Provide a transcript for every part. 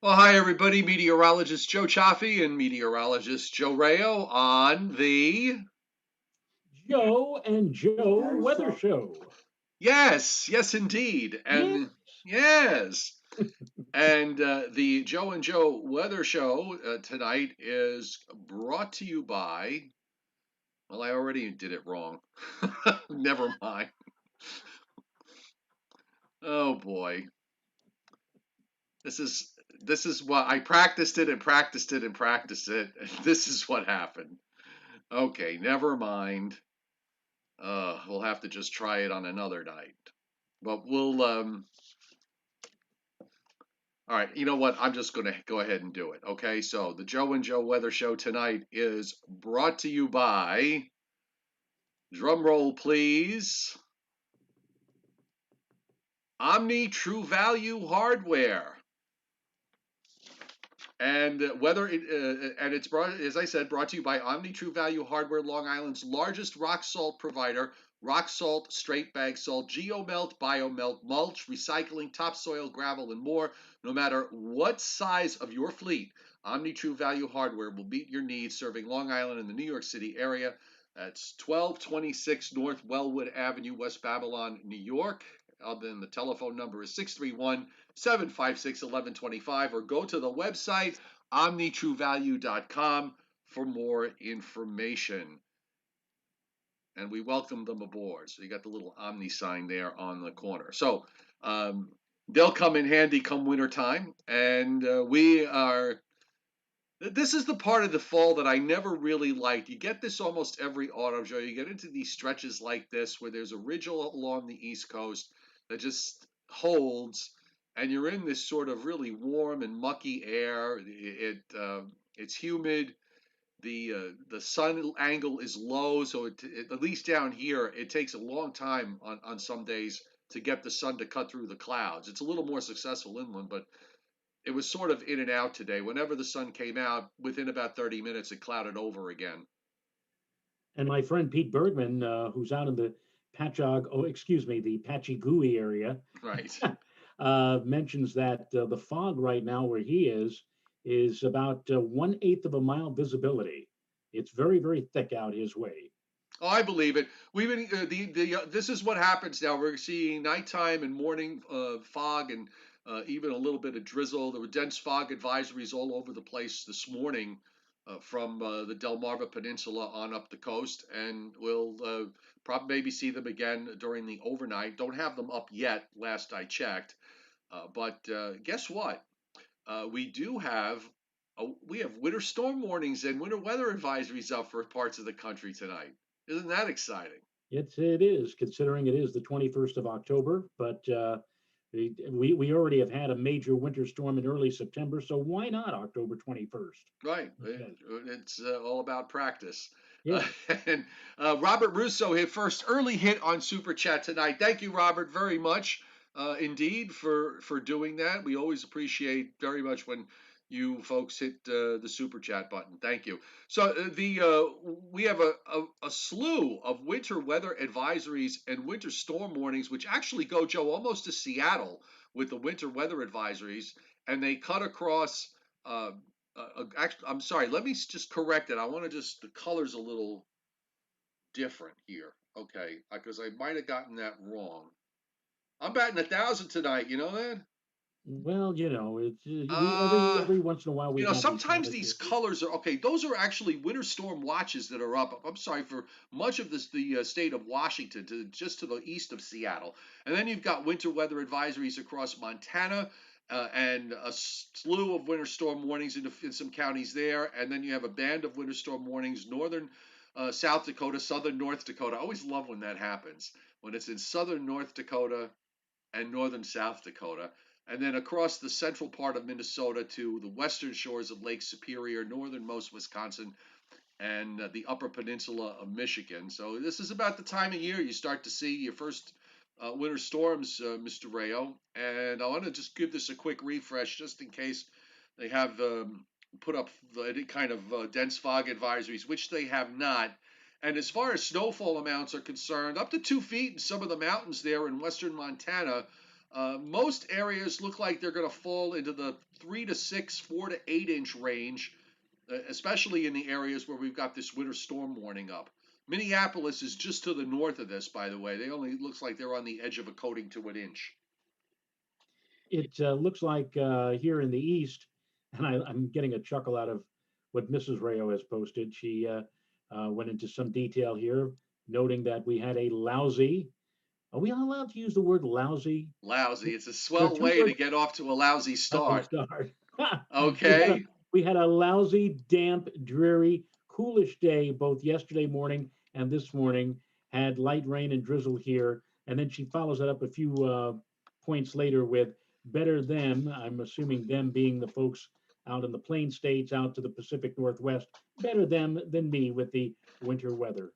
Well, hi everybody, meteorologist Joe Chaffee and meteorologist Joe Rayo on the Joe and Joe Weather Show. yes, indeed, Yeah. and yes, and the Joe and Joe Weather Show tonight is brought to you by. Well, I already did it wrong. Never mind. Oh boy, this is this is what I practiced it and practiced it and practiced it. And this is what happened. Okay, never mind. We'll have to just try it on another night. But we'll, all right, you know what? I'm just going to go ahead and do it. Okay, so the Joe and Joe Weather Show tonight is brought to you by, drum roll please, Omni True Value Hardware. And it's brought, as I said, brought to you by Omni True Value Hardware, Long Island's largest rock salt provider. Rock salt, straight bag salt, geomelt, biomelt, mulch, recycling, topsoil, gravel, and more. No matter what size of your fleet, Omni True Value Hardware will meet your needs, serving Long Island and the New York City area. That's 1226 North Wellwood Avenue, West Babylon, New York. Then the telephone number is 631-756-1125, or go to the website omnitruevalue.com for more information. And we welcome them aboard. So you got the little Omni sign there on the corner. So they'll come in handy come winter time. And we are. This is the part of the fall that I never really liked. You get this almost every autumn, Joe. You get into these stretches like this where there's a ridge along the East Coast that just holds, and you're in this sort of really warm and mucky air. It's humid. The sun angle is low, so at least down here it takes a long time on some days to get the sun to cut through the clouds. It's a little more successful inland, but it was sort of in and out today. Whenever the sun came out, within about 30 minutes, it clouded over again. And my friend Pete Bergman, who's out in the the Patchygooey area, Right. mentions that the fog right now where he is about 1/8 of a mile visibility. It's very, very thick out his way. Oh, I believe it. We've been this is what happens now. We're seeing nighttime and morning fog and even a little bit of drizzle. There were dense fog advisories all over the place this morning from the Delmarva Peninsula on up the coast, and we'll probably maybe see them again during the overnight. Don't have them up yet. Last I checked, but guess what? We do have. We have winter storm warnings and winter weather advisories up for parts of the country tonight. Isn't that exciting? It is, considering it is the 21st of October, but we already have had a major winter storm in early September, so why not October 21st? Right. Okay. It's all about practice. Uh, Yeah. and Robert Russo hit first early hit on Super Chat tonight. Thank you, Robert, very much indeed for doing that. We always appreciate very much when you folks hit the Super Chat button. Thank you. So the we have a slew of winter weather advisories and winter storm warnings, which actually go, Joe, almost to Seattle with the winter weather advisories, and they cut across. Actually, I'm sorry. Let me just correct it. I want to just the color's a little different here. Okay, because I might have gotten that wrong. I'm batting 1,000 tonight. You know that? Well, it's we Uh, every once in a while we have these kind sometimes of these days. colors are okay. Those are actually winter storm watches that are up. I'm sorry for much of this, the state of Washington, to just to the east of Seattle, and then you've got winter weather advisories across Montana. And a slew of winter storm warnings in some counties there, and then you have a band of winter storm warnings, northern South Dakota, southern North Dakota. I always love when that happens, when it's in southern North Dakota and northern South Dakota, and then across the central part of Minnesota to the western shores of Lake Superior, northernmost Wisconsin, and the upper peninsula of Michigan. So this is about the time of year you start to see your first winter storms, Mr. Rayo. And I want to just give this a quick refresh just in case they have put up any kind of dense fog advisories, which they have not. And as far as snowfall amounts are concerned, up to 2 feet in some of the mountains there in western Montana. Most areas look like they're going to fall into the 3 to 6, 4 to 8 inch range, especially in the areas where we've got this winter storm warning up. Minneapolis is just to the north of this, by the way. They only looks like they're on the edge of a coating to an inch. It looks like here in the east, and I'm getting a chuckle out of what Mrs. Rayo has posted. She went into some detail here, noting that we had a lousy. Are we allowed to use the word lousy? Lousy. It's a There are swell two way to words. get off to a lousy Lousy start. start. we had a Okay. we had a lousy, damp, dreary, coolish day both yesterday morning and this morning. Had light rain and drizzle here, and then she follows that up a few points later with better them. I'm assuming them being the folks out in the plain states, out to the Pacific Northwest. Better them than me with the winter weather.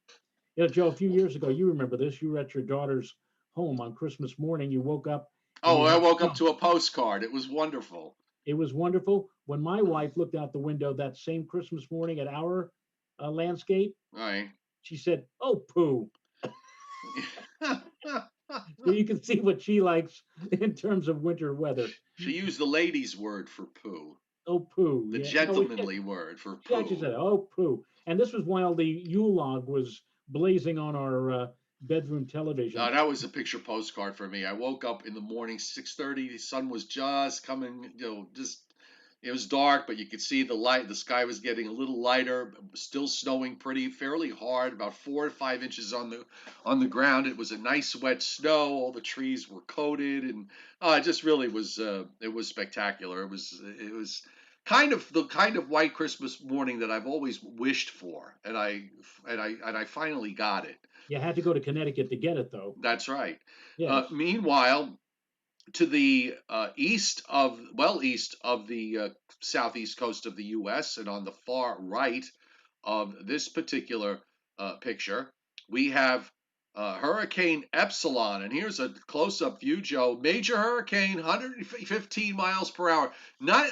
You know, Joe, a few years ago, you remember this. You were at your daughter's home on Christmas morning. You woke up and Oh, you I had woke up snow. to a postcard. It was wonderful. It was wonderful. When my wife looked out the window that same Christmas morning at our landscape, All right. she said, "Oh, poo." So you can see what she likes in terms of winter weather. She used the lady's word for poo, Oh, poo. the Yeah. No, gentlemanly word for she actually poo. said, "Oh, poo." And this was while the Yule log was blazing on our bedroom television. That was a picture postcard for me. I woke up in the morning, 6:30. The sun was just coming, just it was dark, but you could see the light. The sky was getting a little lighter. Still snowing pretty fairly hard, about 4 to 5 inches on the ground. It was a nice wet snow. All the trees were coated, and it just really was. It was spectacular. It was the kind of white Christmas morning that I've always wished for, and I finally got it. You had to go to Connecticut to get it, though. That's right. Yes. Meanwhile, to the east of the southeast coast of the U.S. and on the far right of this particular picture, we have Hurricane Epsilon. And here's a close-up view, Joe. Major hurricane, 115 miles per hour. Not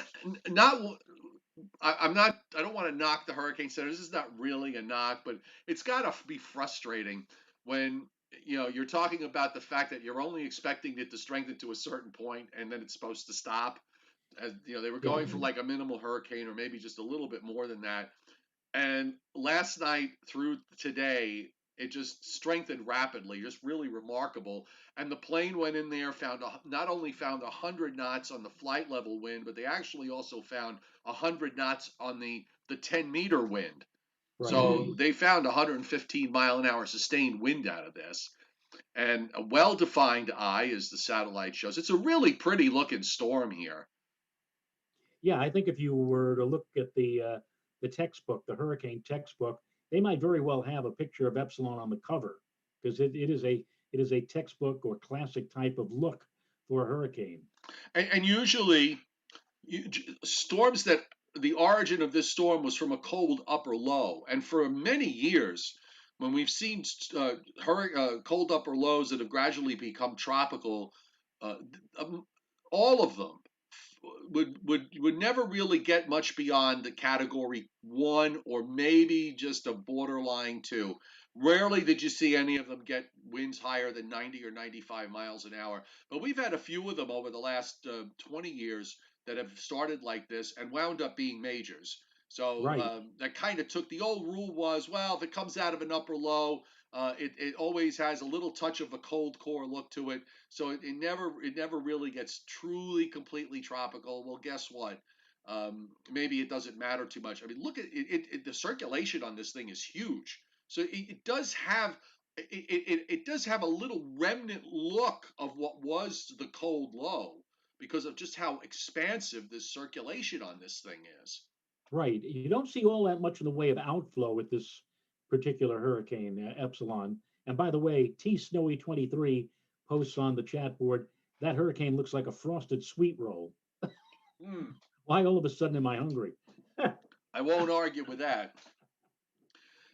I'm not. I don't want to knock the Hurricane Center. This is not really a knock, but it's got to be frustrating when you're talking about the fact that you're only expecting it to strengthen to a certain point, and then it's supposed to stop. As they were Yeah. going for like a minimal hurricane, or maybe just a little bit more than that. And last night through today, it just strengthened rapidly, just really remarkable. And the plane went in there, not only found 100 knots on the flight level wind, but they actually also found 100 knots on the 10-meter wind. Right. So they found 115-mile-an-hour sustained wind out of this. And a well-defined eye, as the satellite shows. It's a really pretty looking storm here. Yeah, I think if you were to look at the textbook, the hurricane textbook, they might very well have a picture of Epsilon on the cover because it is a textbook or classic type of look for a hurricane. And usually you, storms that the origin of this storm was from a cold upper low, and for many years, when we've seen cold upper lows that have gradually become tropical, uh, um, all of them would never really get much beyond the category 1 or maybe just a borderline 2. Rarely did you see any of them get winds higher than 90 or 95 miles an hour. But we've had a few of them over the last 20 years that have started like this and wound up being majors. So Right. that kind of took the old rule was, well, if it comes out of an upper low, it always has a little touch of a cold core look to it. So it never really gets truly completely tropical. Well, guess what? Maybe it doesn't matter too much. I mean, look at it, the circulation on this thing is huge. So it does have it does have a little remnant look of what was the cold low because of just how expansive this circulation on this thing is. Right. You don't see all that much in the way of outflow with this particular hurricane, Epsilon. And by the way, T Snowy 23 posts on the chat board that hurricane looks like a frosted sweet roll. Hmm. Why all of a sudden am I hungry? I won't argue with that.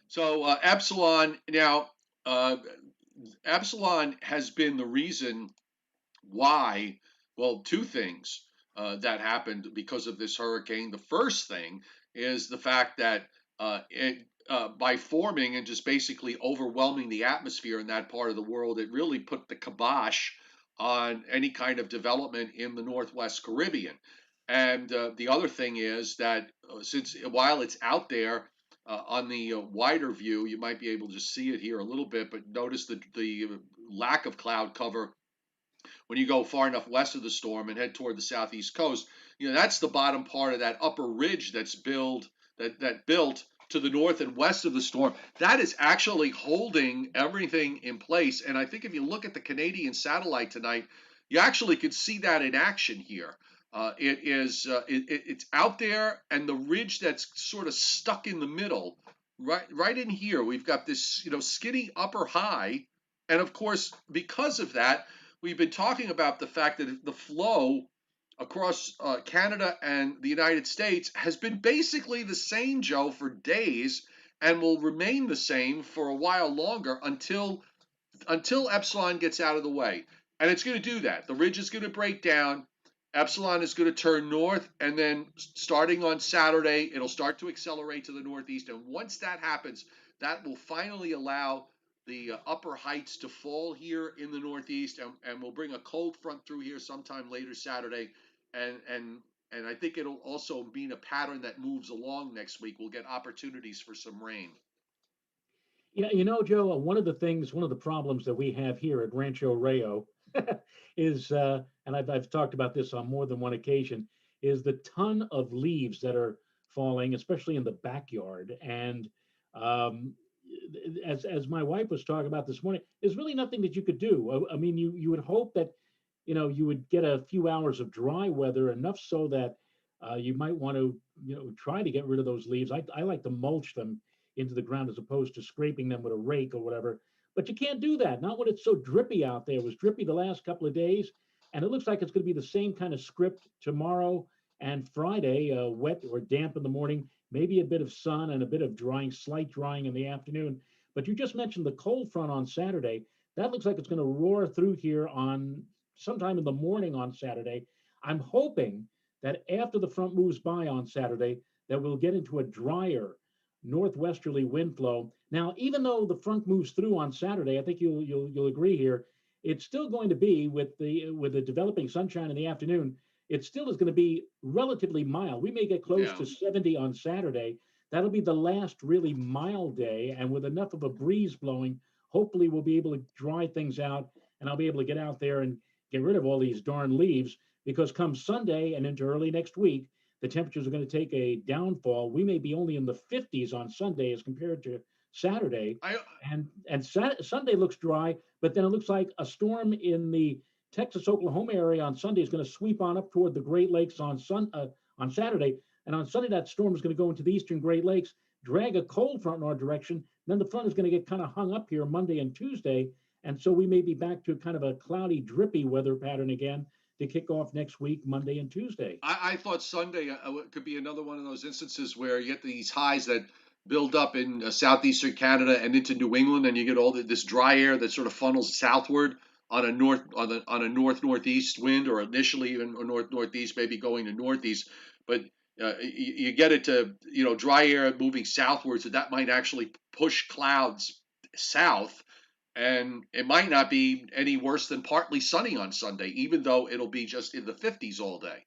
So Epsilon now, uh, Epsilon has been the reason why. Well, two things that happened because of this hurricane. The first thing is the fact that by forming and just basically overwhelming the atmosphere in that part of the world, it really put the kibosh on any kind of development in the Northwest Caribbean. And the other thing is that since while it's out there on the wider view, you might be able to see it here a little bit, but notice the lack of cloud cover when you go far enough west of the storm and head toward the southeast coast. That's the bottom part of that upper ridge that built to the north and west of the storm. That is actually holding everything in place. And I think if you look at the Canadian satellite tonight, you actually could see that in action here. It's out there, and the ridge that's sort of stuck in the middle, right in here, we've got this skinny upper high, and of course because of that, we've been talking about the fact that the flow across Canada and the United States has been basically the same, Joe, for days, and will remain the same for a while longer until Epsilon gets out of the way. And it's going to do that. The ridge is going to break down. Epsilon is going to turn north, and then starting on Saturday, it'll start to accelerate to the northeast. And once that happens, that will finally allow the upper heights to fall here in the northeast, and we'll bring a cold front through here sometime later Saturday. And I think it'll also mean a pattern that moves along next week. We'll get opportunities for some rain. Yeah, Joe, one of the problems that we have here at Rancho Rayo is, and I've talked about this on more than one occasion, is the ton of leaves that are falling, especially in the backyard. And um, as my wife was talking about this morning, there's really nothing that you could do. I mean, you would hope that, you would get a few hours of dry weather, enough so that you might want to, try to get rid of those leaves. I like to mulch them into the ground as opposed to scraping them with a rake or whatever. But you can't do that. Not when it's so drippy out there. It was drippy the last couple of days, and it looks like it's going to be the same kind of script tomorrow and Friday, wet or damp in the morning, maybe a bit of sun and a bit of drying, slight drying in the afternoon. But you just mentioned the cold front on Saturday. That looks like it's going to roar through here on sometime in the morning on Saturday. I'm hoping that after the front moves by on Saturday, that we'll get into a drier northwesterly wind flow. Now, even though the front moves through on Saturday, I think you'll agree here, it's still going to be with the developing sunshine in the afternoon. It still is going to be relatively mild. We may get close Yeah. to 70 on Saturday. That'll be the last really mild day, and with enough of a breeze blowing, hopefully we'll be able to dry things out, and I'll be able to get out there and get rid of all these darn leaves. Because come Sunday and into early next week, the temperatures are going to take a downfall. We may be only in the 50s on Sunday as compared to Saturday, I and Sunday looks dry, but then it looks like a storm in the Texas Oklahoma area on Sunday is going to sweep on up toward the Great Lakes on Saturday, and on Sunday that storm is going to go into the eastern Great Lakes, drag a cold front in our direction. Then the front is going to get kind of hung up here Monday and Tuesday, and so we may be back to kind of a cloudy, drippy weather pattern again to kick off next week, Monday and Tuesday. I thought Sunday could be another one of those instances where you get these highs that build up in southeastern Canada and into New England, and you get all this dry air that sort of funnels southward on a north northeast wind, or initially even a north northeast, maybe going to northeast. But you get it to dry air moving southward, so that might actually push clouds south, and it might not be any worse than partly sunny on Sunday, even though it'll be just in the 50s all day.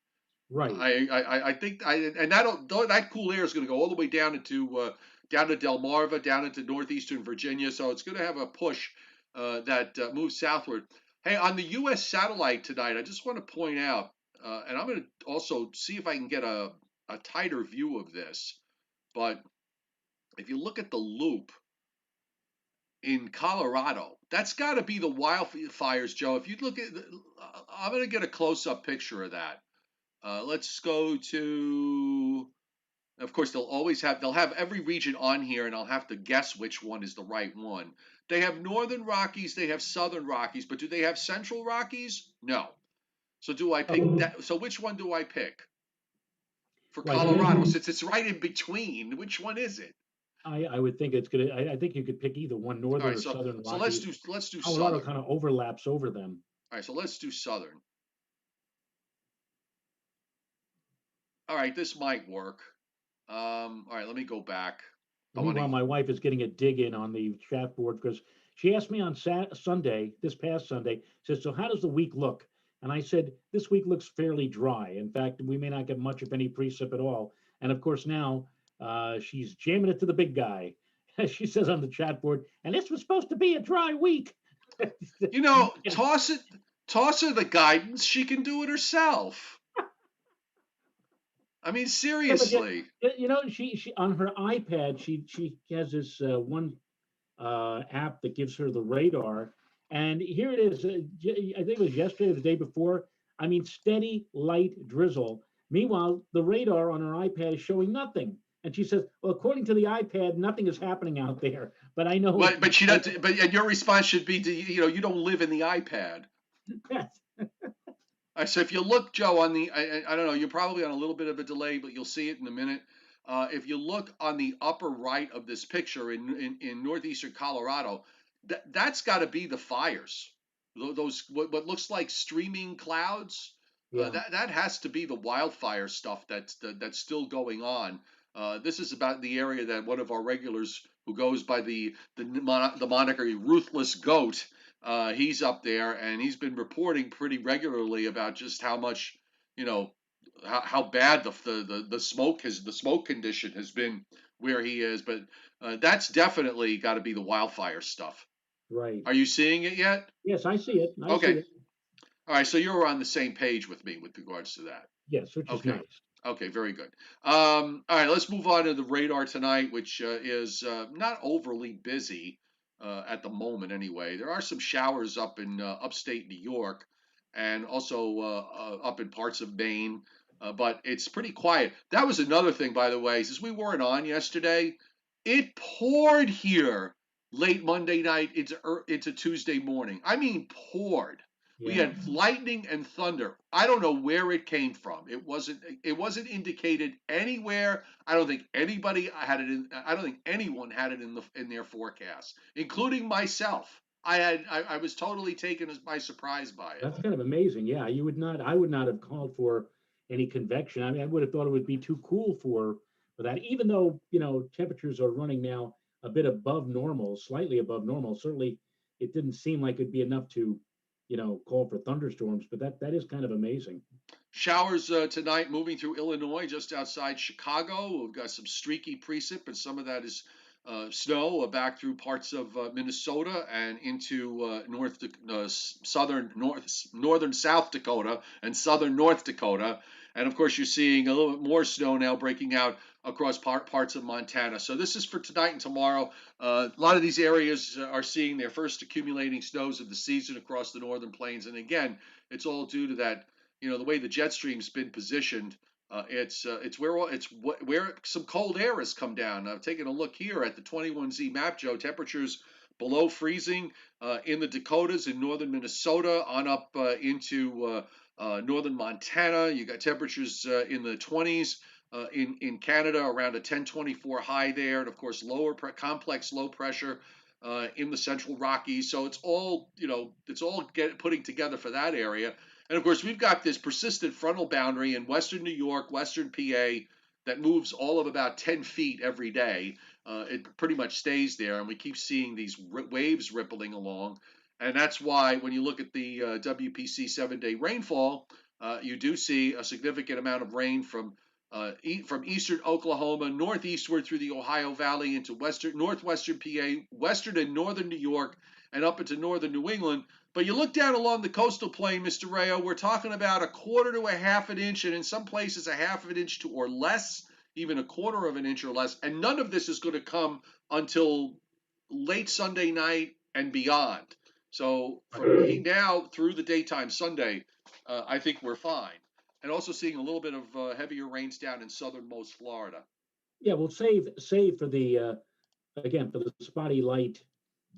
Right. I think and that cool air is going to go all the way down to Delmarva, down into northeastern Virginia. So it's going to have a push that moves southward. Hey, on the U.S. satellite tonight, I just want to point out, and I'm going to also see if I can get a tighter view of this. But if you look at the loop in Colorado, that's got to be the wildfires, Joe. If you look at, I'm going to get a close-up picture of that. Let's go to. Of course, they'll have every region on here, and I'll have to guess which one is the right one. They have Northern Rockies, they have Southern Rockies, but do they have Central Rockies? No. So do I pick Okay. that? So which one do I pick for Well, I guess Colorado? Since it's right in between, which one is it? I would think it's gonna. I think you could pick either one, All northern right, or southern so Rockies. let's do Colorado Southern. kind of overlaps over them. All right, so let's do Southern. All right, this might work. All right, let me go back. I want Meanwhile, to. my wife is getting a dig in on the chat board because She asked me on Sunday, this past Sunday, says, "So how does the week look?" And I said, "This week looks fairly dry. In fact, we may not get much, if any, precip at all." And of course, now she's jamming it to the big guy. She says on the chat board, "And this was supposed to be a dry week." You know, toss her the guidance. She can do it herself. I mean, Yeah, but seriously. she on her iPad, she has this one app that gives her the radar, and here it is. I think it was yesterday or the day before. I mean, steady light drizzle. Meanwhile, the radar on her iPad is showing nothing, and she says, "Well, according to the iPad, nothing is happening out there." But I know, But she doesn't. But and your response should be to you don't live in the iPad. So if you look, Joe, on the I don't know, you're probably on a little bit of a delay, but you'll see it in a minute. If you look on the upper right of this picture in northeastern Colorado, that's got to be the fires. Those what looks like streaming clouds. yeah, That has to be the wildfire stuff that's still going on. This is about the area that one of our regulars who goes by the moniker Ruthless Goat, he's up there and he's been reporting pretty regularly about just how much, you know, how bad the smoke condition has been where he is. But that's definitely got to be the wildfire stuff. right. Are you seeing it yet? Yes, I see it. I see Okay. it. All right. So you're on the same page with me with regards to that. Yes, which is Okay. nice. Okay, very good. All right, let's move on to the radar tonight, which is not overly busy at the moment, anyway. There are some showers up in upstate New York and also up in parts of Maine, but it's pretty quiet. That was another thing, by the way, since we weren't on yesterday, it poured here late Monday night into Tuesday morning. I mean, poured. We Yeah, had lightning and thunder. I don't know where it came from. It wasn't indicated anywhere. I don't think anybody had it in. I don't think anyone had it in their forecast, including myself. I was totally taken by surprise by it. that's kind of amazing. Yeah, you would not. I would not have called for any convection. I mean, I would have thought it would be too cool for that. Even though temperatures are running now a bit above normal, slightly above normal. Certainly, it didn't seem like it'd be enough to call for thunderstorms. But that is kind of amazing. Showers tonight moving through Illinois, just outside Chicago. We've got some streaky precip, and some of that is snow back through parts of Minnesota and into northern South Dakota and southern North Dakota. And of course, you're seeing a little bit more snow now breaking out across parts of Montana. So this is for tonight and tomorrow. A lot of these areas are seeing their first accumulating snows of the season across the northern plains. And again, it's all due to that, the way the jet stream's been positioned. It's where some cold air has come down. I've taken a look here at the 21Z map, Joe. Temperatures below freezing in the Dakotas in northern Minnesota on up into northern Montana. You got temperatures in the 20s in Canada, around a 1024 high there, and of course complex low pressure in the Central Rockies. So it's all putting together for that area. And of course, we've got this persistent frontal boundary in western New York, western PA, that moves all of about 10 feet every day. It pretty much stays there, and we keep seeing these waves rippling along. And that's why when you look at the WPC 7-day rainfall, you do see a significant amount of rain from eastern Oklahoma northeastward through the Ohio Valley into northwestern PA, western and northern New York, and up into northern New England. But you look down along the coastal plain, Mr. Rayo, we're talking about a quarter to a half an inch, and in some places a half of an inch to or less, even a quarter of an inch or less. And none of this is going to come until late Sunday night and beyond. So from now through the daytime Sunday, I think we're fine. And also seeing a little bit of heavier rains down in southernmost Florida. Yeah, well, save for the again for the spotty light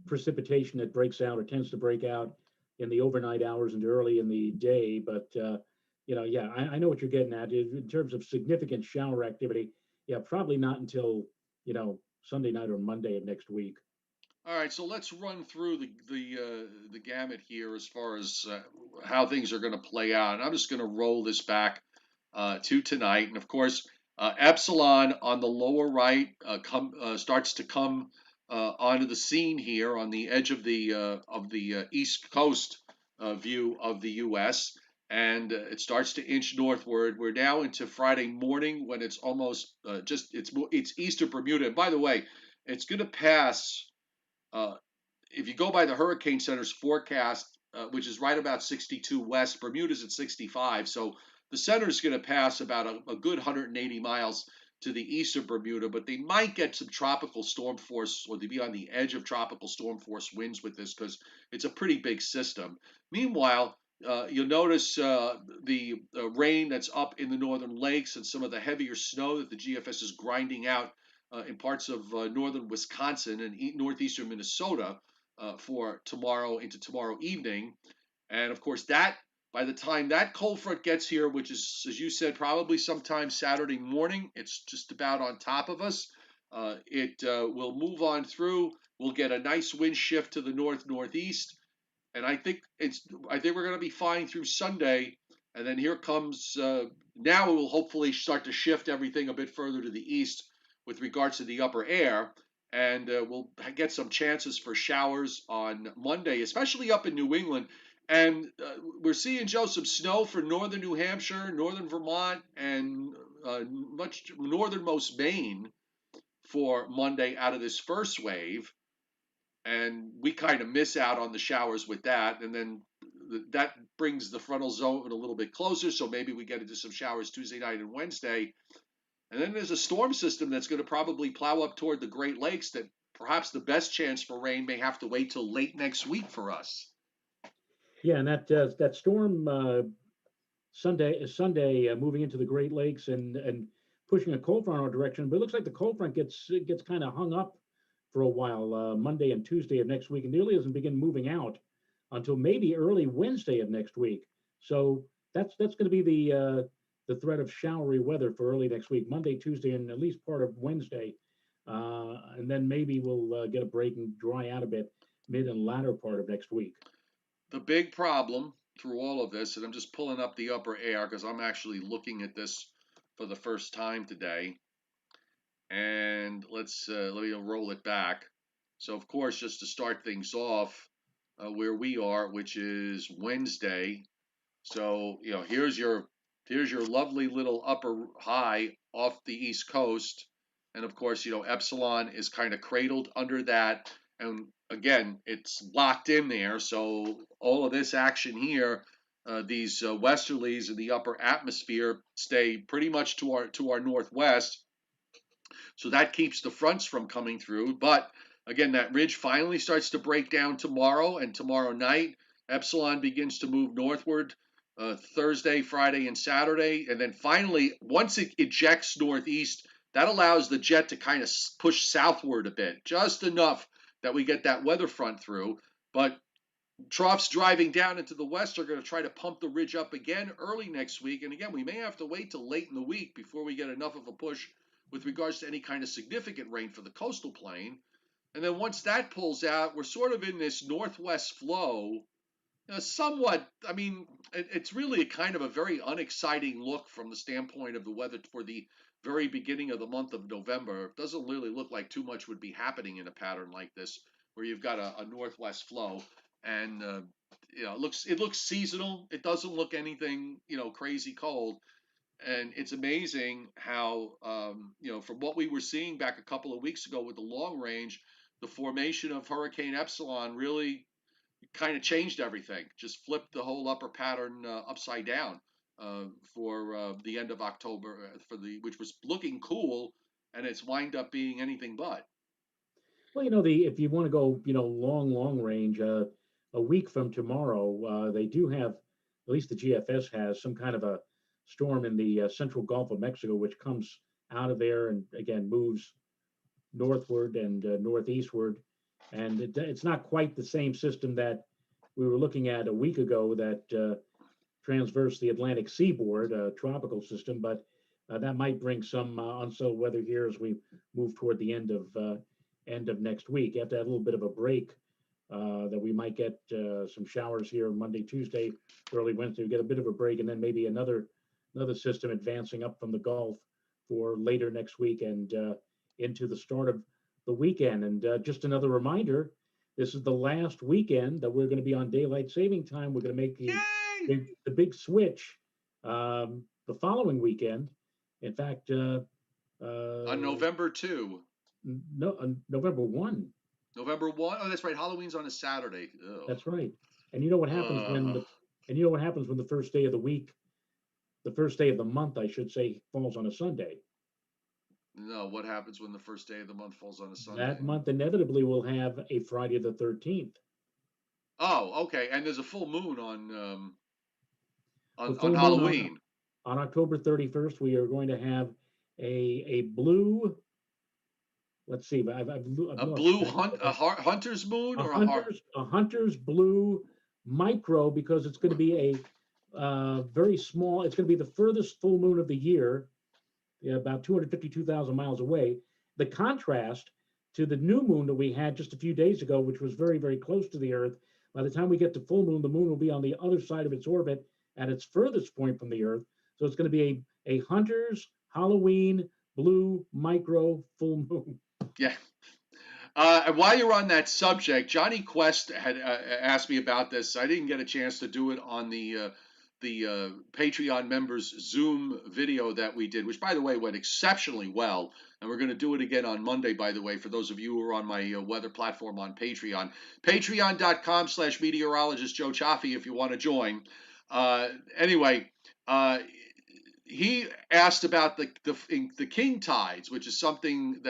precipitation that breaks out or tends to break out in the overnight hours and early in the day. But yeah, I know what you're getting at in terms of significant shower activity. Yeah, probably not until Sunday night or Monday of next week. All right, so let's run through the gamut here as far as how things are going to play out. And I'm just going to roll this back to tonight, and of course, Epsilon on the lower right starts to come onto the scene here on the edge of the East Coast view of the U.S. And it starts to inch northward. We're now into Friday morning when it's almost it's east of Bermuda. And by the way, it's going to pass. Uh, if you go by the Hurricane Center's forecast, which is right about 62 west, Bermuda's at 65. So the center is going to pass about a good 180 miles to the east of Bermuda, but they might get some tropical storm force, or they be on the edge of tropical storm force winds with this because it's a pretty big system. Meanwhile, you'll notice the rain that's up in the northern lakes and some of the heavier snow that the GFS is grinding out in parts of northern Wisconsin and northeastern Minnesota for tomorrow into tomorrow evening. And of course, that by the time that cold front gets here, which is, as you said, probably sometime Saturday morning, it's just about on top of us. It will move on through. We'll get a nice wind shift to the north northeast, and I think we're going to be fine through Sunday. And then here comes now we will hopefully start to shift everything a bit further to the east with regards to the upper air, and we'll get some chances for showers on Monday, especially up in New England. And we're seeing, Joe, some snow for northern New Hampshire, northern Vermont, and much northernmost Maine for Monday out of this first wave, and we kind of miss out on the showers with that. And then that brings the frontal zone a little bit closer, so maybe we get into some showers Tuesday night and Wednesday. And then there's a storm system that's going to probably plow up toward the Great Lakes that perhaps the best chance for rain may have to wait till late next week for us. Yeah, and that storm Sunday moving into the Great Lakes and pushing a cold front in our direction. But it looks like the cold front gets kind of hung up for a while Monday and Tuesday of next week, and nearly doesn't begin moving out until maybe early Wednesday of next week. So that's going to be the threat of showery weather for early next week, Monday, Tuesday, and at least part of Wednesday, and then maybe we'll get a break and dry out a bit mid and latter part of next week. The big problem through all of this, and I'm just pulling up the upper air because I'm actually looking at this for the first time today. And let me roll it back. So of course, just to start things off, where we are, which is Wednesday. So here's your lovely little upper high off the East Coast, and of course Epsilon is kind of cradled under that, and again it's locked in there. So all of this action here, these westerlies in the upper atmosphere stay pretty much to our northwest. So that keeps the fronts from coming through. But again, that ridge finally starts to break down tomorrow, and tomorrow night, Epsilon begins to move northward Thursday, Friday, and Saturday. And then finally, once it ejects northeast, that allows the jet to kind of push southward a bit, just enough that we get that weather front through. But troughs driving down into the west are going to try to pump the ridge up again early next week. And again, we may have to wait till late in the week before we get enough of a push with regards to any kind of significant rain for the coastal plain. And then once that pulls out, we're sort of in this northwest flow. Somewhat, I mean, it's really a kind of a very unexciting look from the standpoint of the weather for the very beginning of the month of November. It doesn't really look like too much would be happening in a pattern like this, where you've got a northwest flow, and it looks seasonal. It doesn't look anything crazy cold, and it's amazing how from what we were seeing back a couple of weeks ago with the long range, the formation of Hurricane Epsilon really kind of changed everything. Just flipped the whole upper pattern upside down for the end of October which was looking cool, and it's wind up being anything but. Well, if you want to go, long range, a week from tomorrow, they do have, at least the GFS has some kind of a storm in the central Gulf of Mexico, which comes out of there and again moves northward and northeastward. And it's not quite the same system that we were looking at a week ago that transversed the Atlantic seaboard, a tropical system, but that might bring some unsettled weather here as we move toward the end of next week. After that little bit of a break, that we might get some showers here Monday, Tuesday, early Wednesday. We get a bit of a break, and then maybe another system advancing up from the Gulf for later next week and into the start the weekend. And just another reminder, this is the last weekend that we're going to be on daylight saving time. We're going to make Yay! the big switch the following weekend. In fact, On November 2. no, November 1. November 1. Oh, that's right. Halloween's on a Saturday. Ugh. That's right. And you know what happens when Uh, the first day of the week, the first day of the month, I should say, falls on a Sunday? no, what happens when the first day of the month falls on a That Sunday? month inevitably will have a Friday the 13th. Oh, okay. And there's a full moon The on full moon Halloween. on October 31st, we are going to have a blue. Let's see, I've A lost blue track hunt, of a it. hunter's moon, or a heart? A hunter's blue micro, because it's going to be a very small. It's going to be the furthest full moon of the year, about 252,000 miles away. The contrast to the new moon that we had just a few days ago, which was very, very close to the Earth. By the time we get to full moon, the moon will be on the other side of its orbit at its furthest point from the Earth. So it's going to be a hunter's Halloween blue micro full moon. Yeah. And while you're on that subject, Johnny Quest had asked me about this. I didn't get a chance to do it on the Patreon members Zoom video that we did, which, by the way, went exceptionally well. And we're going to do it again on Monday, by the way, for those of you who are on my weather platform on Patreon. Patreon.com/meteorologist Joe Chaffee if you want to join. Anyway, he asked about the king tides, which is something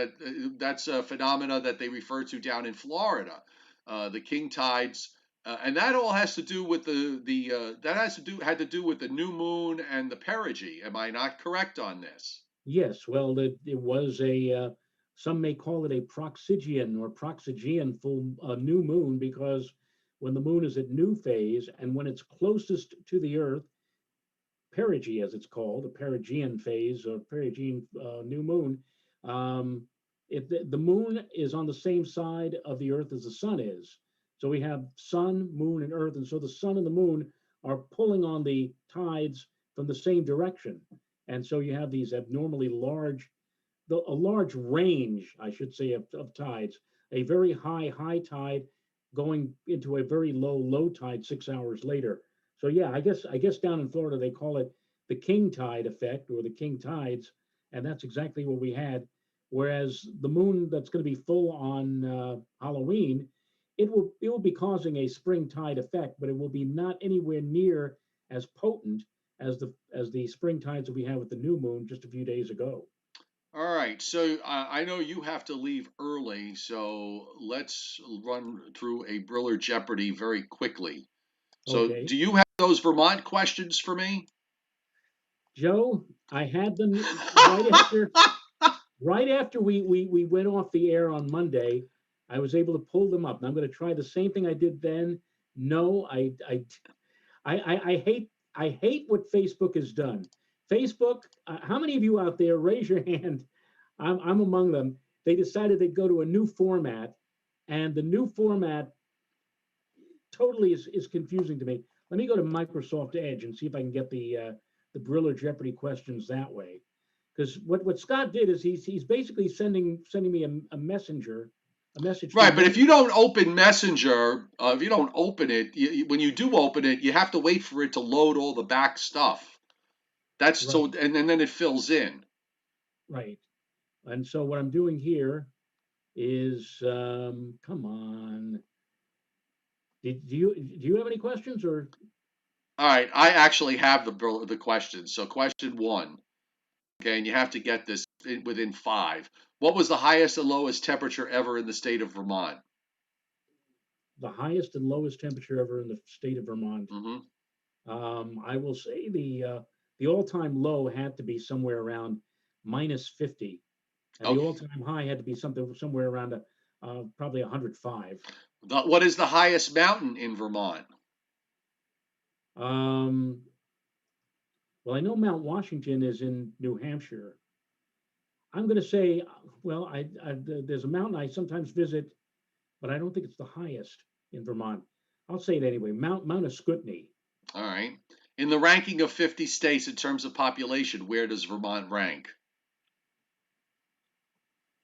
that's a phenomena that they refer to down in Florida, the king tides, and that all has to do with had to do with the new moon and the perigee. Am I not correct on this? Yes, well, it was some may call it a proxygian or proxygean full new moon, because when the moon is at new phase and when it's closest to the Earth, perigee as it's called, a perigean phase or perigean new moon, um, the moon is on the same side of the Earth as the sun is. So we have sun, moon, and Earth, and so the sun and the moon are pulling on the tides from the same direction. And so you have these abnormally large, a large range, I should say, of tides. A very high tide going into a very low tide 6 hours later. So yeah, I guess down in Florida they call it the king tide effect or the king tides, and that's exactly what we had. Whereas the moon that's going to be full on Halloween, it will be causing a spring tide effect, but it will be not anywhere near as potent as the spring tides that we had with the new moon just a few days ago. All right, so I know you have to leave early, so let's run through a Briller Jeopardy very quickly. So, Okay, do you have those Vermont questions for me? Joe, I had them right after we went off the air on Monday. I was able to pull them up. And I'm going to try the same thing I did then. No, I hate what Facebook has done. Facebook, how many of you out there, raise your hand? I'm among them. They decided they'd go to a new format, and the new format totally is confusing to me. Let me go to Microsoft Edge and see if I can get the Briller Jeopardy questions that way. Because what Scott did is he's basically sending me a message through Right, but if you Messenger. don't open Messenger, if you don't open it, when you do open it, you have to wait for it to load all the back stuff. That's so, Right, and then it fills in. right. And so what I'm doing here is, come on. Do you have any questions or? All right, I actually have the questions. So, question one, okay, and you have to get this within five. What was the highest and lowest temperature ever in the state of Vermont? The highest and lowest temperature ever in the state of Vermont? Hmm. I will say the all-time low had to be somewhere around -50, and the Okay. all-time high had to be somewhere around probably 105. What is the highest mountain in Vermont? Um, well, I know Mount Washington is in New Hampshire. I'm going to say, well, there's a mountain I sometimes visit, but I don't think it's the highest in Vermont. I'll say it anyway. Mount Escutney. All right. In the ranking of 50 states in terms of population, where does Vermont rank?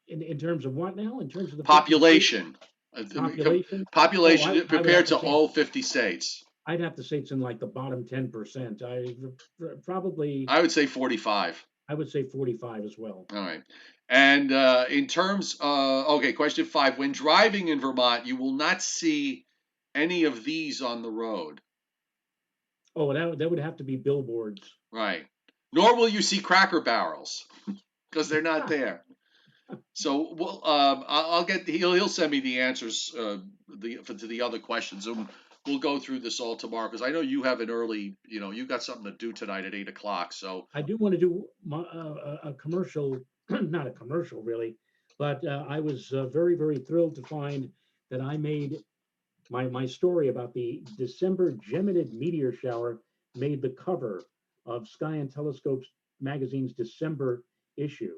In terms of what now? In terms of the 50 states Population. population? Oh, Population I would compared have to to say all 50 states. I'd have to say it's in like the bottom 10%. Probably I would say 45. I would say 45 as well. All right. And in terms, okay, question 5. When driving in Vermont, you will not see any of these on the road. Oh, that would have to be billboards. Right. Nor will you see Cracker Barrels because they're not there. So I'll get he'll send me the answers to the other questions, and we'll go through this all tomorrow because I know you have an early, you got something to do tonight at 8 o'clock. So I do want to do a commercial, not a commercial really, but I was very, very thrilled to find that I made my story about the December Geminid meteor shower made the cover of Sky and Telescopes magazine's December issue.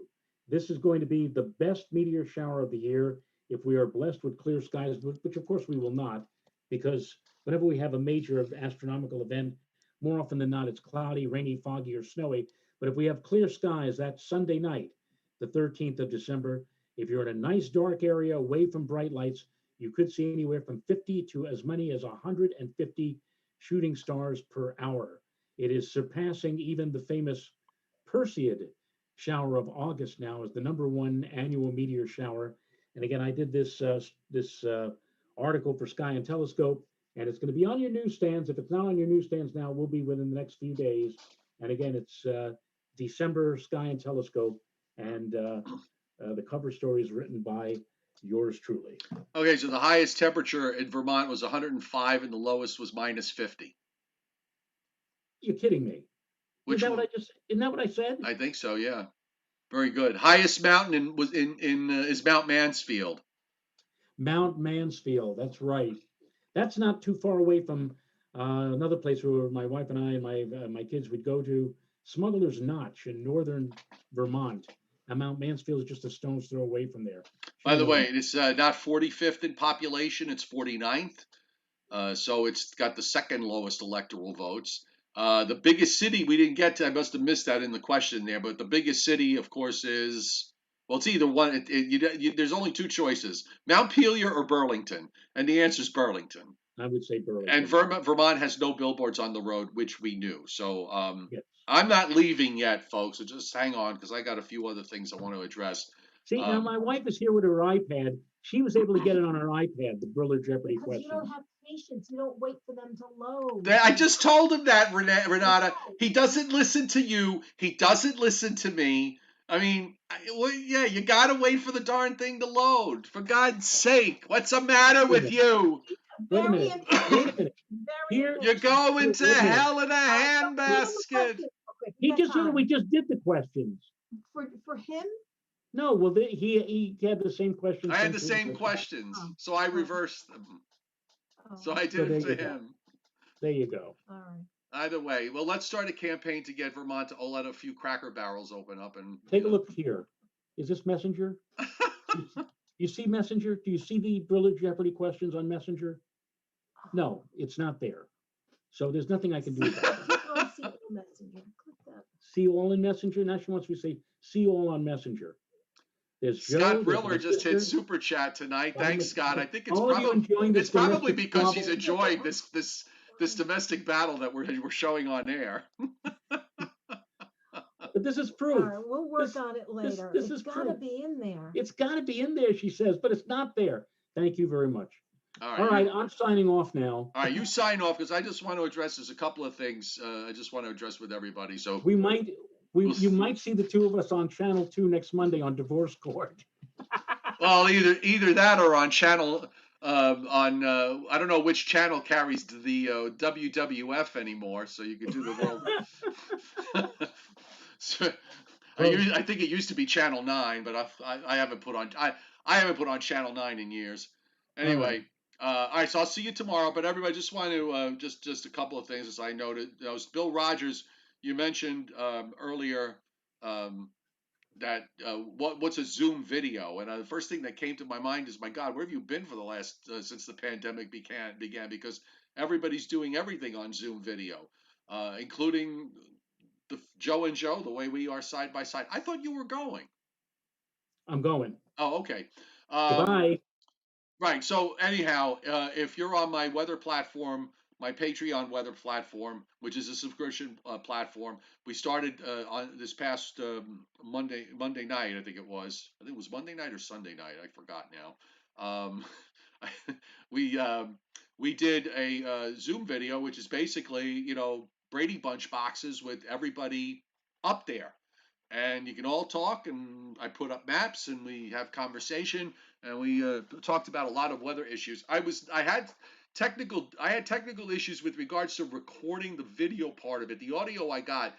This is going to be the best meteor shower of the year if we are blessed with clear skies, which of course we will not, because whenever we have a major astronomical event, more often than not, it's cloudy, rainy, foggy, or snowy. But if we have clear skies, that's Sunday night, the 13th of December. If you're in a nice dark area away from bright lights, you could see anywhere from 50 to as many as 150 shooting stars per hour. It is surpassing even the famous Perseid shower of August now as the #1 annual meteor shower. And again, I did this article for Sky and Telescope, and it's going to be on your newsstands. If it's not on your newsstands now, we'll be within the next few days. And again, it's December Sky and Telescope, and the cover story is written by yours truly. okay, so the highest temperature in Vermont was 105, and the lowest was -50. You're kidding me. Which Isn't that what I said? I think so. Yeah, very good. Highest mountain is Mount Mansfield. Mount Mansfield. That's right. That's not too far away from another place where my wife and I and my kids would go to, Smuggler's Notch in northern Vermont. And Mount Mansfield is just a stone's throw away from there. By the way, it's not 45th in population; it's 49th. So it's got the second lowest electoral votes. The biggest city we didn't get to. I must have missed that in the question there. But the biggest city, of course, is it's either one. There's only two choices: Mount Pelier or Burlington, and the answer is Burlington. I would say Burlington. And Vermont has no billboards on the road, which we knew. So Yes. I'm not leaving yet, folks. So just hang on because I got a few other things I want to address. See, now my wife is here with her iPad. She was able to get it on her iPad, the Briller Jeopardy questions. You don't have patience. You don't wait for them to load. I just told him that, Renata. He doesn't listen to you. He doesn't listen to me. I mean, yeah, you gotta wait for the darn thing to load. For God's sake, what's the matter with you? Wait a minute. Wait a minute. Here, you're going to hell in a handbasket. He just said we just did the questions. For him? No, well, he had the same questions. I had the same questions, so I reversed them. So I did it to him. There you go. All right. Either way, well, let's start a campaign to get Vermont to let a few Cracker Barrels open up and take a look here. Is this Messenger? You see Messenger? Do you see the Briller Jeopardy questions on Messenger? No, it's not there. So there's nothing I can do about it. See all Messenger. Click that. See all in Messenger? Now she wants me to say see all on Messenger. There's Scott Briller just hit super chat tonight. Thanks, Scott. I think it's probably because he's enjoying this domestic battle that we're showing on air. But this is proof. All right, we'll work on it later. It's got to be in there. It's got to be in there, she says, but it's not there. Thank you very much. All right, I'm signing off now. All right, you sign off because I just want to address there's a couple of things I just want to address with everybody. So you might see the two of us on Channel 2 next Monday on Divorce Court. Well, either that or on channel I don't know which channel carries the WWF anymore, so you can do the world. So, I think it used to be Channel 9, but I haven't put on I haven't put on Channel 9 in years. Anyway, all right, so I'll see you tomorrow. But everybody, just want to just a couple of things as I noted. Bill Rogers, you mentioned earlier that what's a Zoom video, and the first thing that came to my mind is, my God, where have you been for the last since the pandemic began? Because everybody's doing everything on Zoom video, including the Joe and Joe, the way we are side by side. I thought you were going. I'm going. Oh, okay. Goodbye. Right. So anyhow, if you're on my weather platform, my Patreon weather platform, which is a subscription platform, we started on this past Monday night. I think it was. I think it was Monday night or Sunday night. I forgot now. We we did a Zoom video, which is basically Brady Bunch boxes with everybody up there, and you can all talk, and I put up maps and we have conversation, and we talked about a lot of weather issues. I had technical issues with regards to recording the video part of it. The audio I got,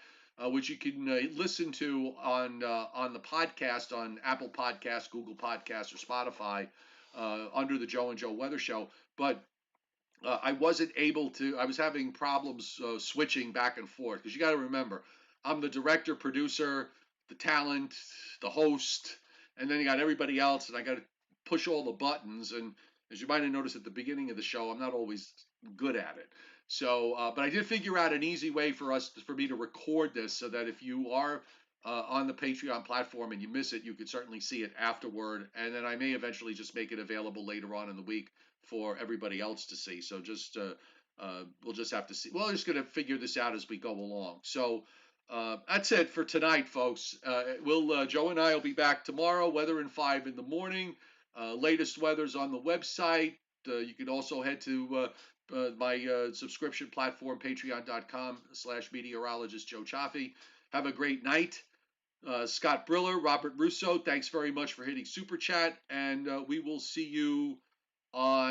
which you can listen to on the podcast on Apple Podcasts, Google Podcasts, or Spotify, under the Joe and Joe Weather Show. But I wasn't able to. I was having problems switching back and forth, because you got to remember, I'm the director, producer, the talent, the host, and then you got everybody else, and I got to push all the buttons. And as you might have noticed at the beginning of the show, I'm not always good at it. So, but I did figure out an easy way for me to record this, so that if you are on the Patreon platform and you miss it, you could certainly see it afterward. And then I may eventually just make it available later on in the week for everybody else to see. So just we'll just have to see. We're just going to figure this out as we go along. So that's it for tonight, folks. Joe and I will be back tomorrow. Weather in 5 in the morning. Latest weather's on the website. You can also head to my subscription platform, patreon.com/meteorologist Joe Chaffee. Have a great night. Scott Briller, Robert Russo, thanks very much for hitting Super Chat, and we will see you on